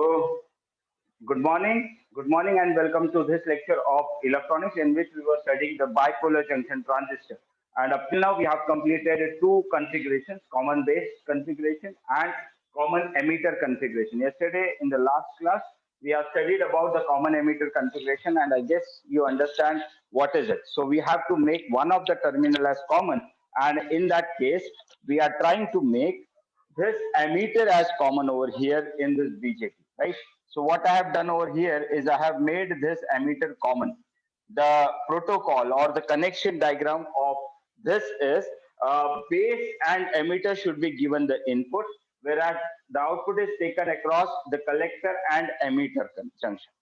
So, good morning, and welcome to this lecture of electronics in which we were studying the bipolar junction transistor. And up till now, we have completed two configurations: common base configuration and common emitter configuration. Yesterday, in the last class, we have studied about the common emitter configuration, and I guess you understand what is it. So we have to make one of the terminal as common, and in that case, we are trying to make this emitter as common over here in this BJT, right? So what I have done over here is I have made this emitter common. The protocol or the connection diagram of this is base and emitter should be given the input, whereas the output is taken across the collector and emitter junction,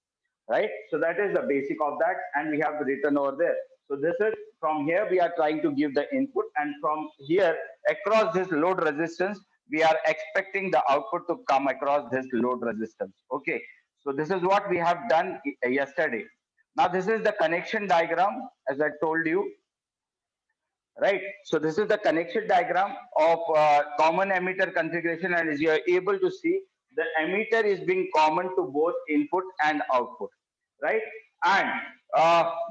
right? So that is the basic of that, and we have written over there. So this is from here we are trying to give the input, and from here across this load resistance, we are expecting the output to come across this load resistance. Okay, so this is what we have done yesterday. Now this is the connection diagram, as I told you, right? So this is the connection diagram of common emitter configuration, and as you are able to see, the emitter is being common to both input and output, right? And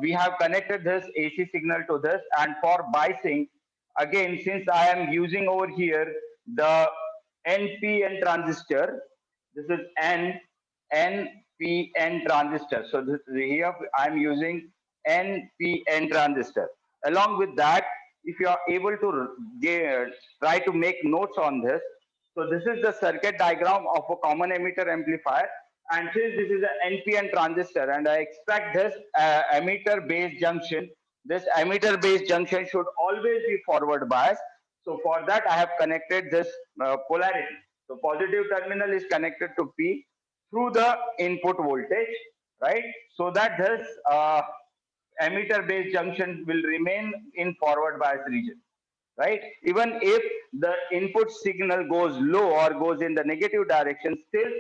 we have connected this AC signal to this, and for biasing, again, since I am using over here the NPN transistor, this is NPN transistor. So this here I'm using NPN transistor. Along with that, if you are able to try to make notes on this, so this is the circuit diagram of a common emitter amplifier. And since this is an NPN transistor, and I expect this emitter base junction, this emitter base junction should always be forward bias. So for that, I have connected this polarity. So positive terminal is connected to P through the input voltage, right? So that this emitter base junction will remain in forward bias region, right? Even if the input signal goes low or goes in the negative direction, still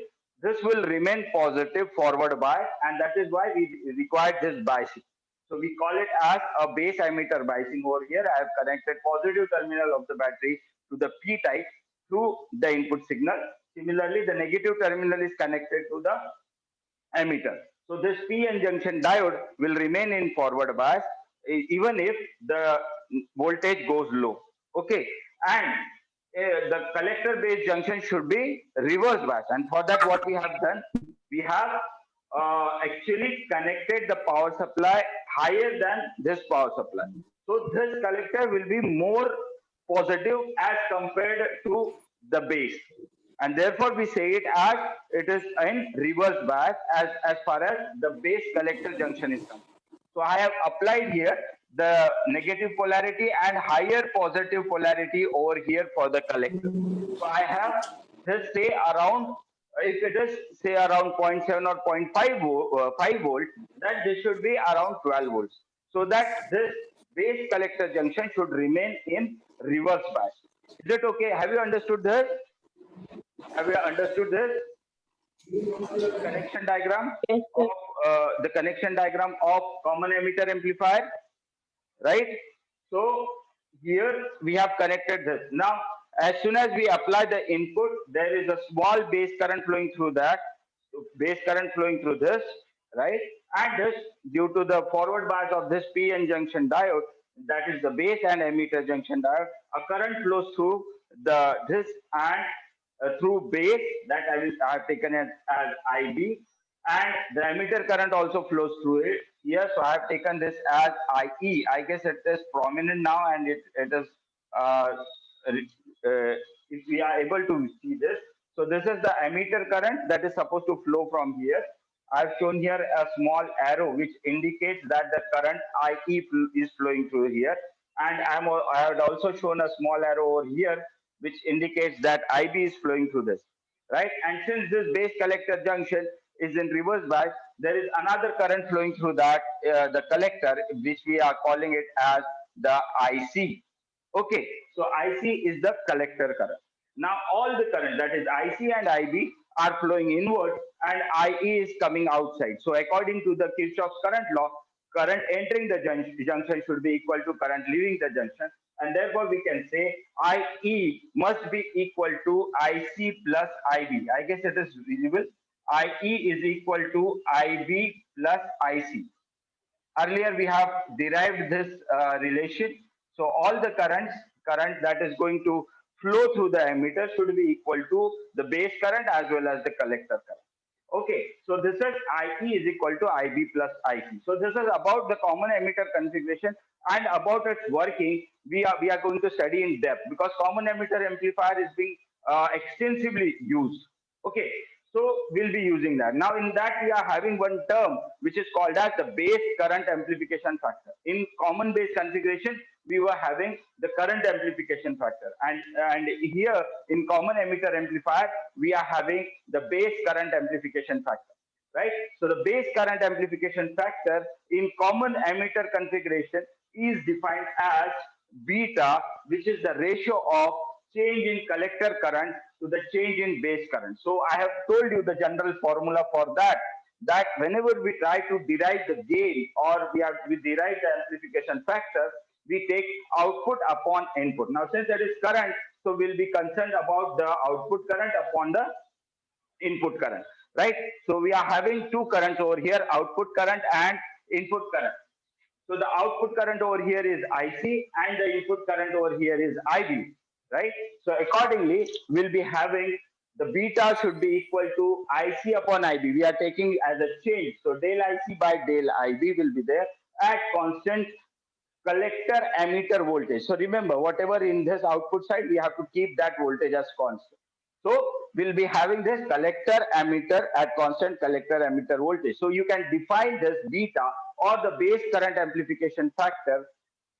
this will remain positive forward bias, and that is why we require this biasing. So we call it as a base emitter biasing. Over here I have connected positive terminal of the battery to the P type through the input signal. Similarly, the negative terminal is connected to the emitter. So this PN junction diode will remain in forward bias even if the voltage goes low. Okay, and the collector base junction should be reverse bias, and for that what we have done, we have actually connected the power supply higher than this power supply. So this collector will be more positive as compared to the base, and therefore we say it as it is in reverse bias as far as the base collector junction is concerned. So I have applied here the negative polarity and higher positive polarity over here for the collector. So I have this say around, if it is say around zero point 0.7 or 0.5 5 volt, then this should be around 12 volts. So that this base collector junction should remain in reverse bias. Is it okay? Have you understood this? Have you understood this? Connection diagram Yes, of sir. the connection diagram of common emitter amplifier, right? So here we have connected this. Now, as soon as we apply the input, there is a small base current flowing through that, base current flowing through this, right? And this, due to the forward bias of this PN junction diode, that is the base and emitter junction diode, a current flows through the this and through base, that I have taken it as IB, and the emitter current also flows through it here. So I have taken this as IE. I guess it is prominent now, and it is uh, if we are able to see this. So this is the emitter current that is supposed to flow from here. I've shown here a small arrow which indicates that the current IE is flowing through here, and I have also shown a small arrow over here which indicates that IB is flowing through this, right? And since this base collector junction is in reverse bias, there is another current flowing through that the collector, which we are calling it as the IC. Okay, so IC is the collector current. Now all the current, that is IC and IB, are flowing inward, and IE is coming outside. So according to the Kirchhoff's current law, current entering the junction should be equal to current leaving the junction, and therefore we can say IE must be equal to IC plus IB. I guess it is visible. IE is equal to IB plus IC. Earlier we have derived this relation. So all the current that is going to flow through the emitter should be equal to the base current as well as the collector current. Okay, so this is IE is equal to IB plus IC. So this is about the common emitter configuration, and about its working. We are going to study in depth because common emitter amplifier is being extensively used. Okay, so we'll be using that. Now in that we are having one term which is called as the base current amplification factor. In common base configuration, we were having the current amplification factor, and here in common emitter amplifier we are having the base current amplification factor, right? So the base current amplification factor in common emitter configuration is defined as beta, which is the ratio of change in collector current to the change in base current. So I have told you the general formula for that, that whenever we try to derive the gain, or we derive the amplification factor, we take output upon input. Now since that is current, so we'll be concerned about the output current upon the input current, right? So we are having two currents over here, output current and input current. So the output current over here is IC and the input current over here is IB, right? So accordingly, we'll be having the beta should be equal to IC upon IB. We are taking as a change. So del IC by del IB will be there at constant collector emitter voltage. So remember, whatever in this output side, we have to keep that voltage as constant. So we'll be having this collector emitter at constant collector emitter voltage. So you can define this beta or the base current amplification factor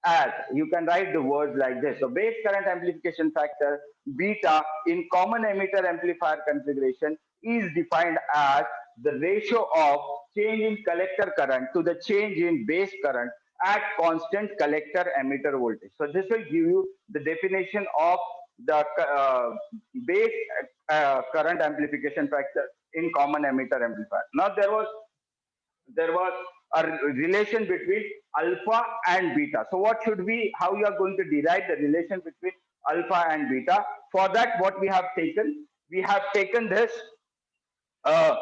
as, you can write the words like this. So base current amplification factor beta in common emitter amplifier configuration is defined as the ratio of change in collector current to the change in base current at constant collector emitter voltage. So this will give you the definition of the base current amplification factor in common emitter amplifier. Now there was a relation between alpha and beta. So what should we, how you are going to derive the relation between alpha and beta? For that, what we have taken this, uh,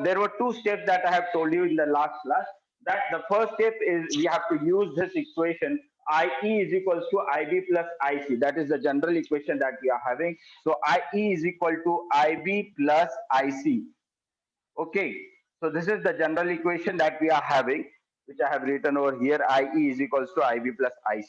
there were two steps that I have told you in the last class. That the first step is we have to use this equation IE is equals to IB plus IC. That is the general equation that we are having. So IE is equal to IB plus IC. Okay, so this is the general equation that we are having, which I have written over here. IE is equals to IB plus IC.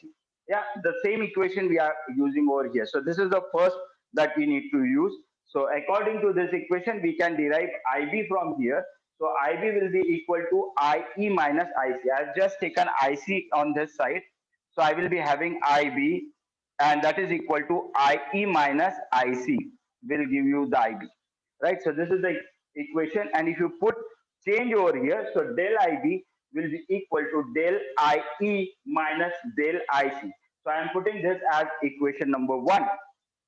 Yeah, the same equation we are using over here. So this is the first that we need to use. So according to this equation, we can derive IB from here. So IB will be equal to IE minus IC. I have just taken IC on this side. So I will be having IB, and that is equal to IE minus IC will give you the IB, right? So this is the equation, and if you put change over here, so del IB will be equal to del IE minus del IC. So I am putting this as equation number 1,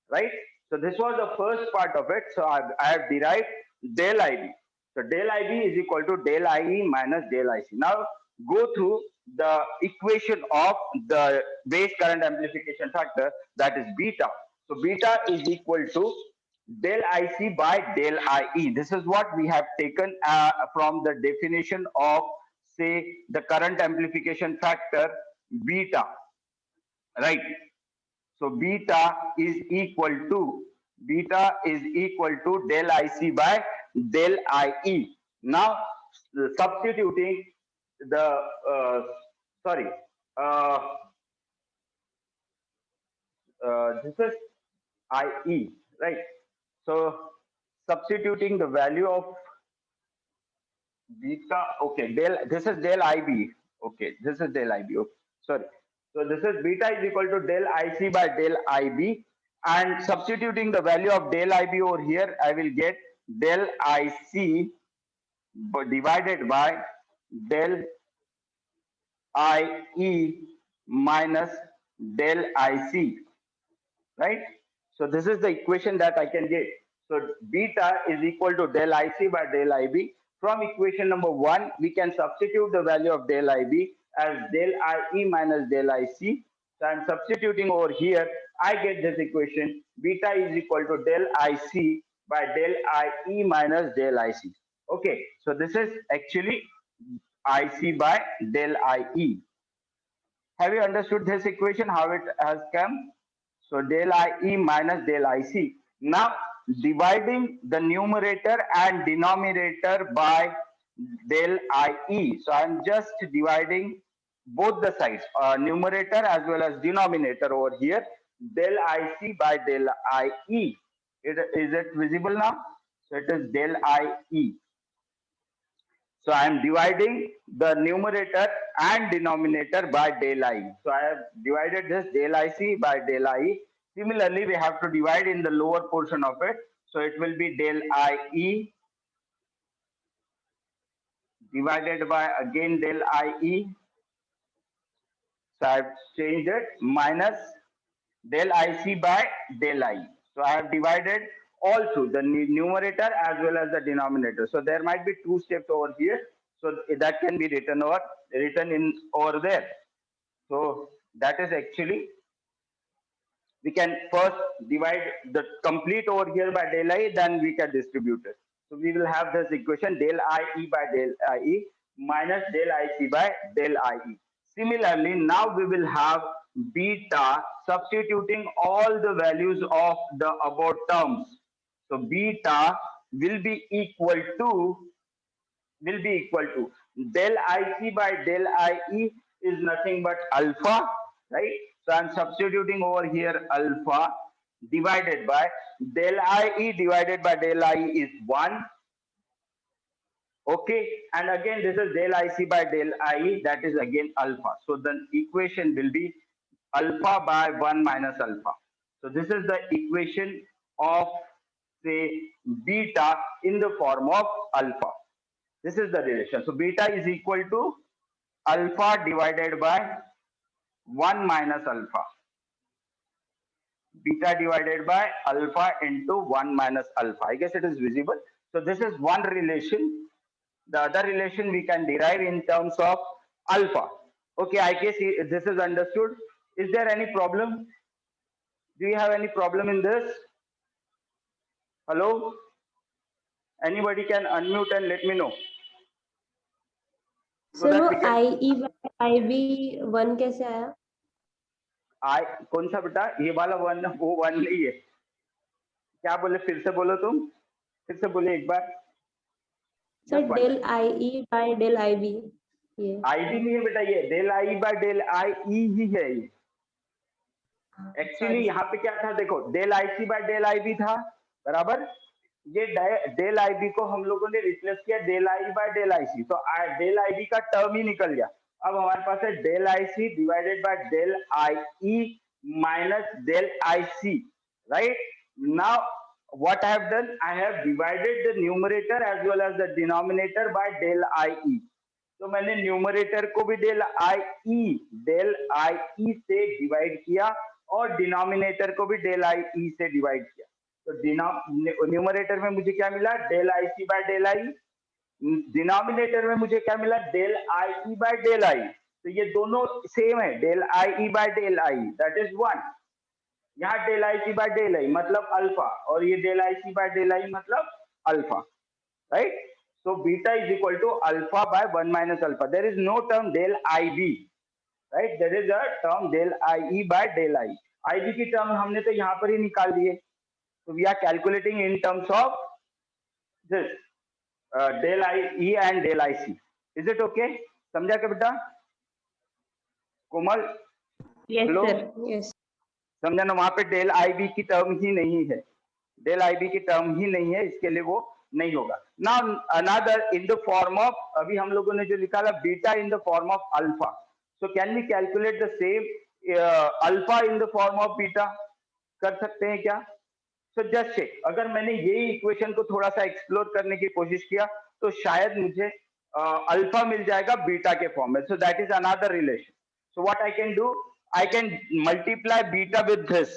right? So this was the first part of it. So I have derived del IB. So del IB is equal to del IE minus del IC. Now go through the equation of the base current amplification factor, that is beta. So beta is equal to del IC by del IE. This is what we have taken from the definition of, say, the current amplification factor beta, right? So beta is equal to del IC by del IE. Now substituting the sorry uh, this is IE, right? So substituting the value of beta, okay, del, this is del IB, okay, this is del IB, okay, sorry. So this is beta is equal to del IC by del IB, and substituting the value of del IB over here, I will get del IC divided by del IE minus del IC, right? So this is the equation that I can get. So beta is equal to del IC by del IB. From equation number 1, we can substitute the value of del IB as del IE minus del IC. So I'm substituting over here. I get this equation. Beta is equal to del IC by del IE minus del IC. Okay, so this is actually IC by del IE. Have you understood this equation, how it has come? So del IE minus del IC. Now dividing the numerator and denominator by del IE. So I'm just dividing both the sides, numerator as well as denominator over here. Del IC by del IE. Is it visible now? So it is del IE. So I am dividing the numerator and denominator by del I. So I have divided this del IC by del I. Similarly, we have to divide in the lower portion of it. So it will be del IE divided by again del IE. So I have changed it minus del IC by del I. So I have divided all through the numerator as well as the denominator. So there might be two steps over here. So that can be written in over there. So that is actually, we can first divide the complete over here by del I, then we can distribute it. So we will have this equation del IE by del IE minus del IC by del IE. Similarly, now we will have beta substituting all the values of the above terms. So beta will be equal to del IC by del IE is nothing but alpha, right? So I'm substituting over here alpha divided by del IE divided by del IE is 1. Okay, and again this is del IC by del IE, that is again alpha. So the equation will be alpha by 1 minus alpha. So this is the equation of, say, beta in the form of alpha. This is the relation. So beta is equal to alpha divided by 1 minus alpha. Beta divided by alpha into 1 minus alpha. I guess it is visible. So this is one relation. The other relation we can derive in terms of alpha. Okay, I guess this is understood. Is there any problem? Do you have any problem in this? Hello? Anybody can unmute and let me know. So sir that वो we can, IE by IB 1 कैसे आया? कौन सा बेटा? ये वाला 1 वो 1 नहीं है. क्या बोले? फिर से बोलो तुम. फिर से बोले एक बार. Sir del IE by del IB. ये IB नहीं है बेटा, ये del IE by del IE ही है ये. एक्चुअली यहाँ पे क्या था देखो, del IC by del IB था, बराबर. ये del IB को हम लोगों ने रिप्लेस किया del IE by del IC. तो del IB का टर्म ही निकल गया. अब हमारे पास है del IC divided by del IE minus del IC, right? Now what I have done, I have divided the numerator as well as the denominator by del IE. तो मैंने numerator को भी del IE से divide किया और denominator को भी del IE से डिवाइड किया. तो न्यूमरेटर में मुझे क्या मिला? del IC by del I. Denominator में मुझे क्या मिला? del IE by del I. तो ये दोनों सेम है, del IE by del I, that is 1. यहाँ del IC by del I मतलब अल्फा और ये del IC by del I मतलब alpha, right? So beta is equal to alpha by 1 minus alpha. There is no term del IB, right? There is a term del IE by del I. IB की term हमने तो यहाँ पर ही निकाल दिए. So we are calculating in terms of this del IE and del IC. Is it okay? समझा क्या बेटा? कोमल? yes Hello? sir, yes. समझा ना? वहां पे del IB की टर्म ही नहीं है. del IB की टर्म ही नहीं है, इसके लिए वो नहीं होगा. Now another in the form of, अभी हम लोगों ने जो निकाला beta in the form of alpha. So can we calculate the same alpha in the form of beta? कर सकते हैं क्या? So just check. अगर मैंने यही इक्वेशन को थोड़ा सा एक्सप्लोर करने की कोशिश किया तो शायद मुझे अल्फा मिल जाएगा बीटा के फॉर्म में. So that is another relation. So what I can do, I can multiply beta with this,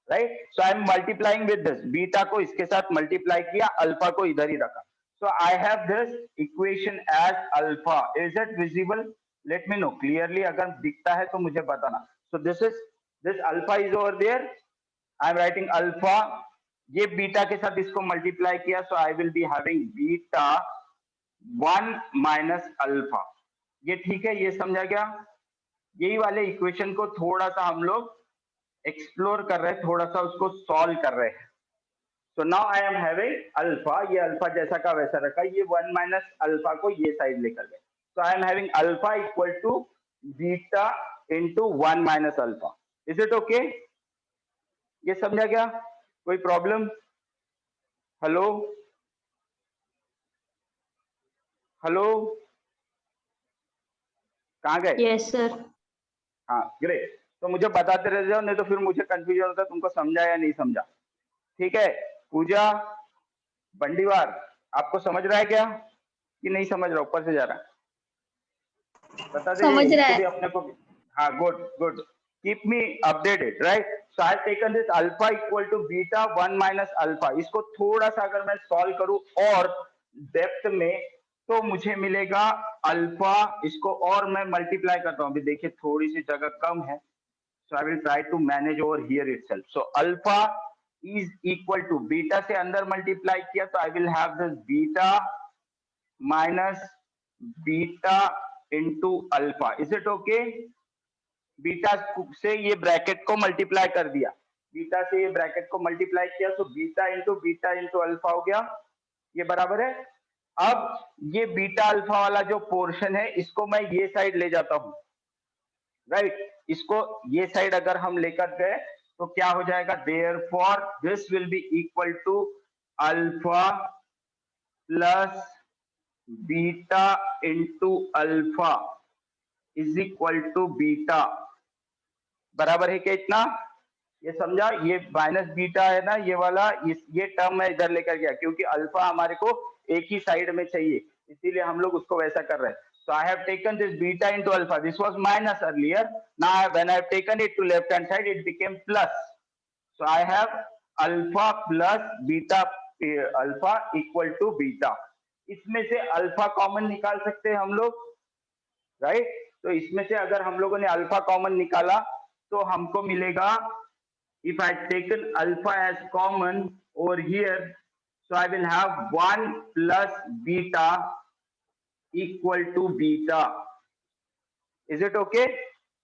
right? So I am multiplying with this. Beta को इसके साथ multiply किया, अल्फा को इधर ही रखा. So I have this equation as alpha. Is it visible? Let me know clearly. अगर दिखता है तो मुझे बताना. So this alpha is over there. I am writing alpha ये बीटा के साथ इसको मल्टीप्लाई किया, so I will be having beta 1 minus alpha. ये ठीक है, ये समझा गया। यही वाले इक्वेशन को थोड़ा सा हम लोग एक्सप्लोर कर रहे हैं, थोड़ा सा उसको सॉल्व कर रहे हैं। So now I am having alpha, ये अल्फा जैसा का वैसा रखा, ये 1 माइनस अल्फा को ये साइड लेकर गए। So I am having alpha equal to beta into 1 minus alpha. Is it okay? ये समझा गया? कोई प्रॉब्लम? हेलो हेलो, कहाँ गए? Yes sir. हाँ ग्रेट। तो मुझे बताते रह जाओ, नहीं तो फिर मुझे कंफ्यूजन होता है तुमको समझा या नहीं समझा। ठीक है, पूजा बंडीवार, आपको समझ रहा है क्या कि नहीं समझ रहा? ऊपर से जा रहा है, बता दे समझ रहा इसको है। भी अपने को भी। हाँ good good, keep me updated, right? So I taken this alpha equal to beta 1 minus alpha. इसको थोड़ा सा अगर मैं सॉल्व करूं और डेप्थ में, तो मुझे मिलेगा अल्फा। इसको और मैं मल्टीप्लाई करता हूं, अभी देखिए थोड़ी सी जगह कम है, so I will try to manage over here itself. So alpha is equal to beta से अंदर मल्टीप्लाई किया, तो I will have this beta minus beta into alpha. Is it okay? Beta से ये ब्रैकेट को मल्टीप्लाई कर दिया, beta से ये ब्रैकेट को मल्टीप्लाई किया, तो बीटा इंटू अल्फा हो गया। ये बराबर है। अब ये बीटा अल्फा वाला जो पोर्शन है, इसको मैं ये साइड ले जाता हूं, राइट? इसको ये साइड अगर हम लेकर गए तो क्या हो जाएगा? Therefore this will be equal to alpha plus beta into alpha is equal to beta. बराबर है क्या इतना? ये समझा? ये माइनस बीटा है ना ये वाला, ये टर्म मैं इधर लेकर गया, क्योंकि अल्फा हमारे को एक ही साइड में चाहिए, इसीलिए हम लोग उसको वैसा कर रहे हैं। So I have taken this beta into alpha. This was minus earlier. Now when I have taken it to left hand side, it became plus. So I have alpha plus beta alpha equal to beta. इसमें से alpha common निकाल सकते हैं हम लोग, right? तो इसमें से अगर हम लोगों ने अल्फा कॉमन निकाला तो हमको मिलेगा, if I taken alpha as common over here, so I will have 1 plus beta equal to beta. Is it okay?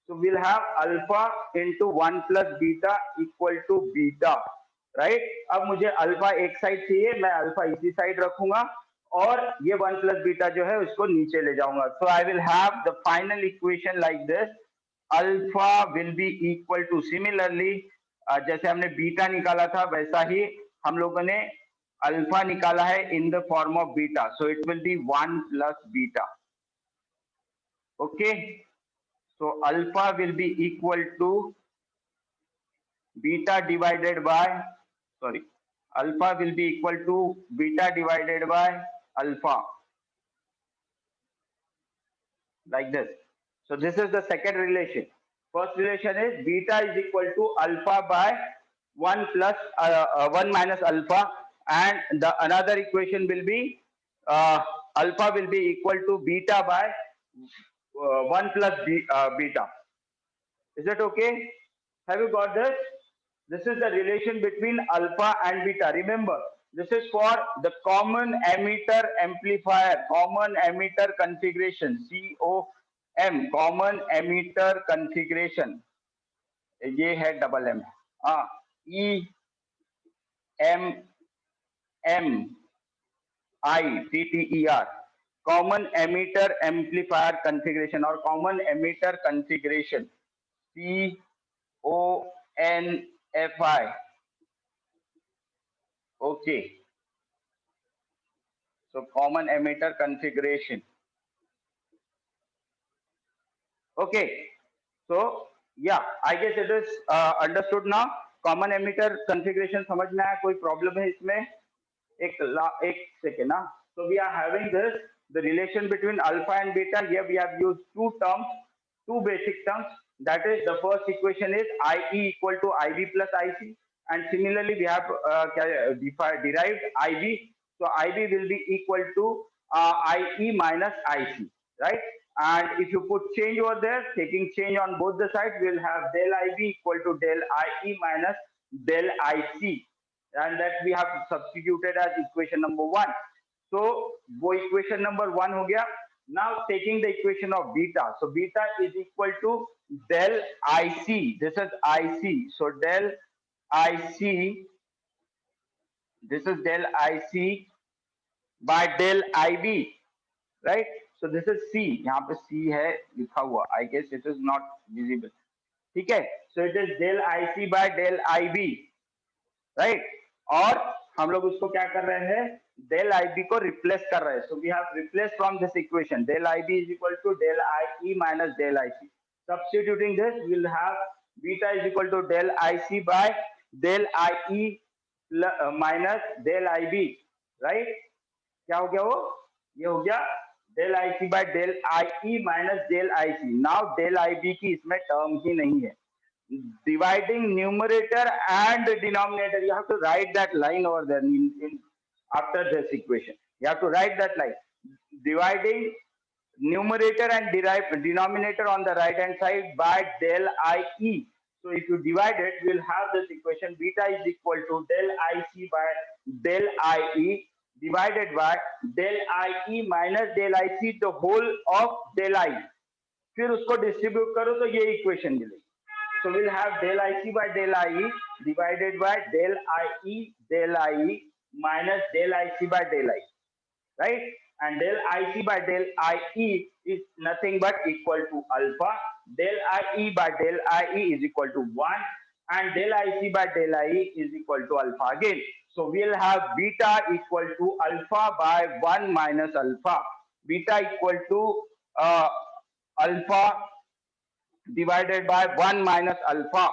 So we'll have alpha into 1 plus beta equal to beta, right? अब मुझे alpha एक side चाहिए, मैं alpha इसी side रखूंगा और ये 1 plus beta जो है उसको नीचे ले जाऊंगा। So I will have the final equation like this. Alpha will be equal to, similarly जैसे हमने बीटा निकाला था वैसा ही हम लोगों ने अल्फा निकाला है in the form of beta. So it will be 1 plus beta. Okay, so alpha will be equal to beta divided by, sorry, alpha will be equal to beta divided by alpha, like this. So this is the second relation. First relation is beta is equal to alpha by 1 plus 1 minus alpha, and the another equation will be alpha will be equal to beta by 1 plus beta. Is it okay? Have you got this? This is the relation between alpha and beta. Remember, this is for the common emitter amplifier, common emitter configuration, COM, common emitter configuration. ये है double M, EMMITTER, common emitter amplifier configuration or common emitter configuration, CONFI. Okay, so common emitter configuration. Okay, so yeah, I guess it is understood now. Common emitter configuration समझ में आया? कोई problem है इसमें? एक second ना. So we are having this, the relation between alpha and beta. Here we have used two terms, two basic terms. That is, the first equation is IE equal to IB plus IC, and similarly we have derived IB. So IB will be equal to IE minus IC, right? And if you put change over there, taking change on both the sides, we will have del IB equal to del IE minus del IC, and that we have substituted as equation number 1. So वो equation number 1 हो गया. Now taking the equation of beta, so beta is equal to del IC. This is IC. So del IC, this is del IC by del IB, right? So this is C. यहाँ पे C है लिखा हुआ. I guess it is not visible. ठीक है. So it is del IC by del IB, right? और हम लोग उसको क्या कर रहे हैं? Del IB को replace कर रहे हैं. So we have replaced from this equation. Del IB is equal to del IE minus del IC. Substituting this, we'll have beta is equal to del IC by del IE minus del IB, right? क्या हो गया वो? ये हो गया del IC by del IE minus del IC. Now del IB की इसमें term ही नहीं है. Dividing numerator and denominator, you have to write that line over there after this equation. You have to write that line. Dividing numerator and denominator on the right hand side by del IE. So if you divide it, we'll have this equation beta is equal to del IC by del IE divided by del IE minus del IC the whole of del I. फिर उसको distribute करो तो ये equation मिलेगी. So we'll have del IC by del IE divided by del IE minus del IC by del I, right? And del IC by del IE is nothing but equal to alpha. Del IE by del IE is equal to 1 and del IC by del IE is equal to alpha again. So we'll have beta equal to alpha by 1 minus alpha. Beta equal to alpha divided by 1 minus alpha,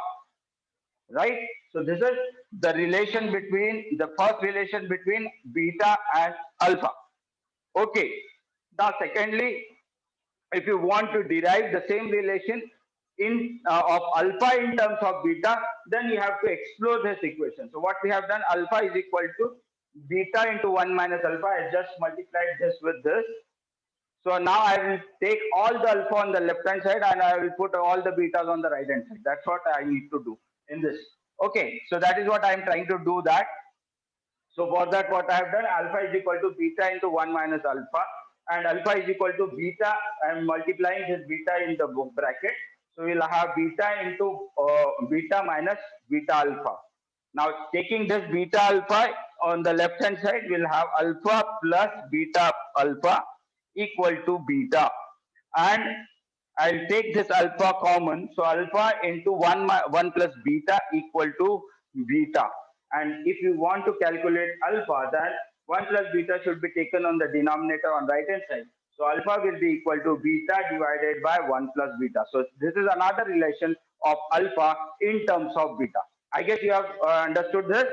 right? So this is the relation between the first relation between beta and alpha. Okay. Now secondly, if you want to derive the same relation in of alpha in terms of beta, then you have to explore this equation. So what we have done, alpha is equal to beta into 1 minus alpha. I just multiplied this with this. So now I will take all the alpha on the left hand side and I will put all the betas on the right hand side. That's what I need to do in this. Okay, so that is what I am trying to do that. So for that what I have done, alpha is equal to beta into 1 minus alpha and alpha is equal to beta. I am multiplying this beta in the bracket. So we will have beta into beta minus beta alpha. Now taking this beta alpha on the left hand side, we will have alpha plus beta alpha equal to beta, and I'll take this alpha common. So alpha into 1 plus beta equal to beta. And if you want to calculate alpha, then 1 plus beta should be taken on the denominator on right hand side. So alpha will be equal to beta divided by 1 plus beta. So this is another relation of alpha in terms of beta. I guess you have understood this,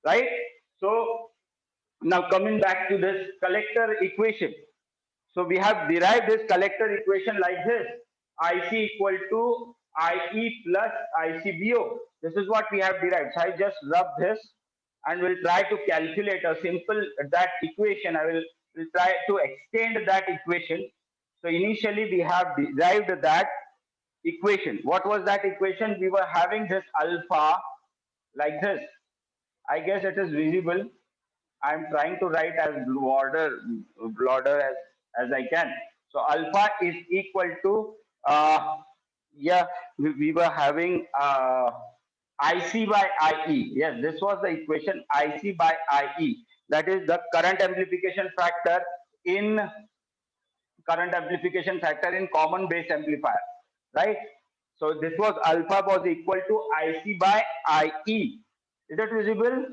right? So now coming back to this collector equation. So we have derived this collector equation like this. IC equal to IE plus ICBO. This is what we have derived. So I just rub this and we'll try to calculate a simple that equation. I will try to extend that equation. So initially we have derived that equation. What was that equation? We were having this alpha like this. I guess it is visible. I'm trying to write as broader as I can. So alpha is equal to yeah, we were having IC by IE. Yes, this was the equation, IC by IE. That is the current amplification factor in common base amplifier, right? So this was alpha was equal to IC by IE. Is that visible?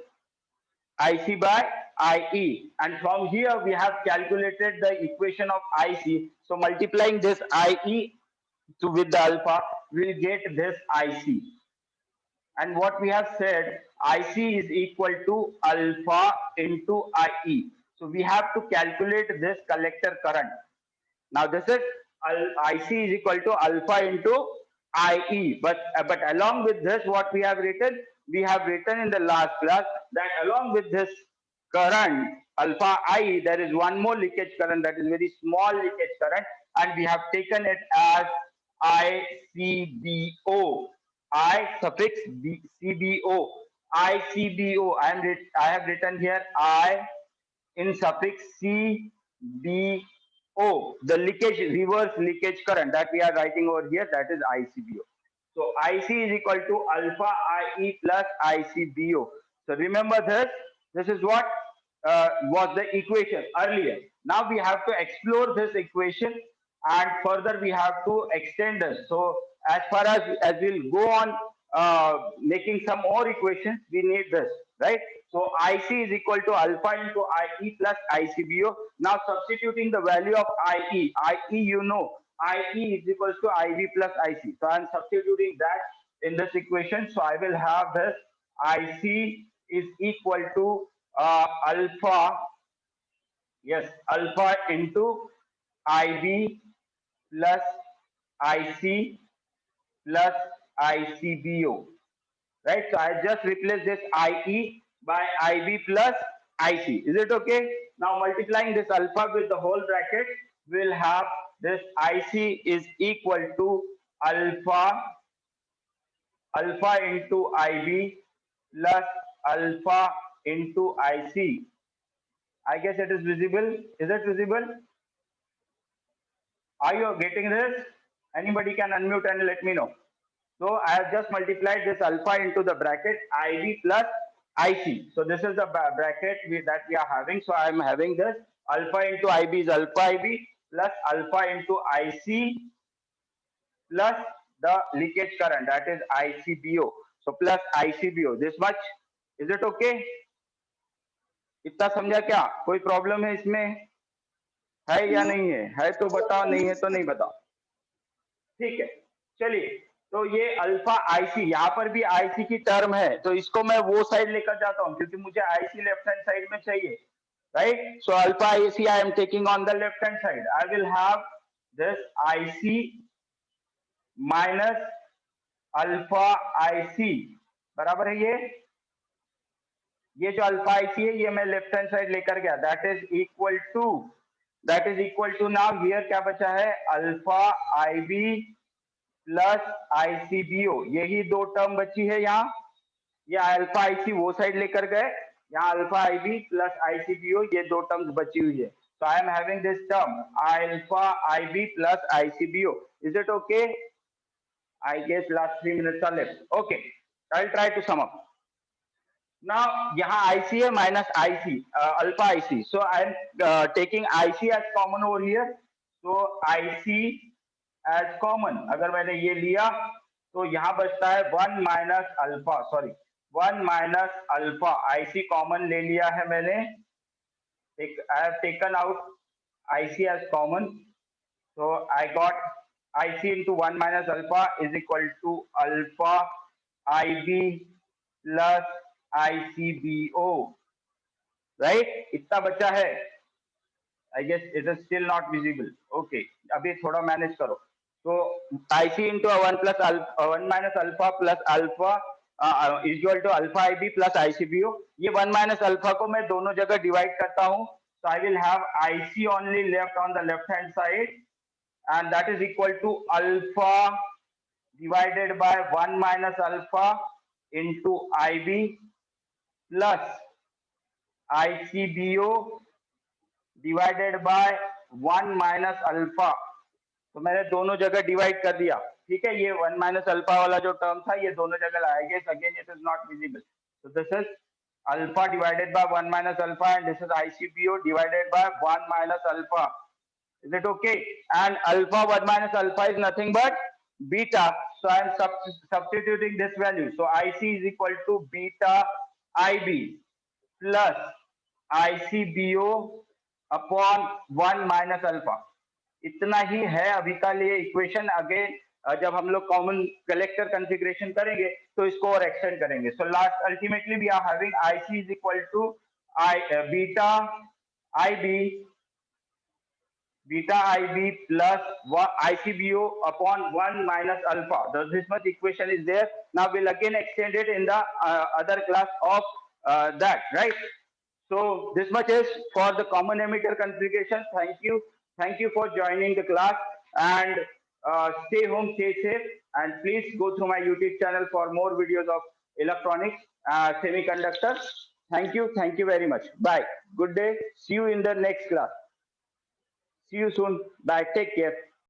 IC by IE, and from here we have calculated the equation of IC. So multiplying this IE with the alpha, we will get this IC. And what we have said, IC is equal to alpha into IE. So we have to calculate this collector current. Now this is IC is equal to alpha into IE. But along with this, what we have written in the last class that along with this current alpha IE, there is one more leakage current, that is very small leakage current, and we have taken it as ICBO. I suffix CBO. ICBO. I have written here I in suffix CBO. The leakage, reverse leakage current that we are writing over here, that is ICBO. So IC is equal to alpha IE plus ICBO. So remember this. This is what was the equation earlier. Now we have to explore this equation and further we have to extend this. So as far as we'll go on making some more equations, we need this, right? So IC is equal to alpha into IE plus ICBO. Now substituting the value of IE you know, IE is equal to IB plus IC. So I am substituting that in this equation. So I will have this IC is equal to alpha, yes, alpha into IB plus IC plus ICBO, right? So I just replace this IE by IB plus IC. Is it okay? Now multiplying this alpha with the whole bracket, we'll have this IC is equal to alpha into IB plus alpha into IC. I guess it is visible. Is it visible? Are you getting this? Anybody can unmute and let me know. So I have just multiplied this alpha into the bracket IB plus IC. So this is the bracket that we are having. So I am having this alpha into IB is alpha IB plus alpha into IC plus the leakage current, that is ICBO. So plus ICBO. This much. Is it okay? इतना समझा क्या? कोई problem है इसमें? है या नहीं है? है तो बताओ, नहीं है तो नहीं बताओ. ठीक है, चलिए. तो ये अल्फा आईसी, यहाँ पर भी आईसी की टर्म है, तो इसको मैं वो साइड लेकर जाता हूँ क्योंकि मुझे आईसी लेफ्ट हैंड साइड में चाहिए, right? So alpha IC I am taking on the left hand side. I will have this IC minus alpha IC बराबर है ये जो अल्फा आईसी है ये मैं लेफ्ट हैंड साइड लेकर गया, that is equal to now here क्या बचा है? अल्फा आईबी प्लस आईसीबीओ, यही दो टर्म बची है यहाँ. ये अल्फा आईसी वो साइड लेकर गए, यहाँ अल्फा आईबी प्लस आईसीबीओ ये दो टर्म्स बची हुई है. So I am having this term alpha IB plus ICBO. Is it okay? I guess last 3 minutes are left. Okay, I'll try to sum up. Now यहाँ IC है minus IC, alpha IC. So I am taking IC as common over here. So IC as common, अगर मैंने ये लिया तो यहाँ बचता है 1 minus alpha, sorry 1 minus alpha. IC common ले लिया है मैंने. I have taken out IC as common. So I got IC into 1 minus alpha is equal to alpha IB plus ICBO, right? इतना बचा है. I guess it is still not visible. Okay, अभी थोड़ा manage करो. So IC into 1 plus alpha, 1 minus alpha plus alpha is equal to alpha IB plus ICBO. ये 1 minus alpha को मैं दोनों जगह डिवाइड करता हूँ. So I will have IC only left on the left hand side, and that is equal to alpha divided by 1 minus alpha into IB plus ICBO divided by 1 minus alpha. तो मैंने दोनों जगह divide कर दिया. ठीक है, ये 1 minus alpha वाला जो टर्म था ये दोनों जगह लाएंगे. Again it is not visible. So this is alpha divided by 1 minus alpha and this is ICBO divided by 1 minus alpha. Is it okay? And alpha 1 minus alpha is nothing but beta. So I am substituting this value. So IC is equal to beta IB plus ICBO upon 1 minus alpha. इतना ही है अभी का लिए equation. Again जब हम लोग common collector configuration करेंगे तो इसको और एक्सटेंड करेंगे. So last ultimately we are having IC is equal to beta IB plus ICBO upon 1 minus alpha. This much equation is there. Now we'll again extend it in the other class of that, right? So this much is for the common emitter configuration. Thank you for joining the class, and stay home, stay safe, and please go through my YouTube channel for more videos of electronics. semiconductor. Thank you very much. Bye. Good day. See you in the next class. See you soon. Bye. Take care.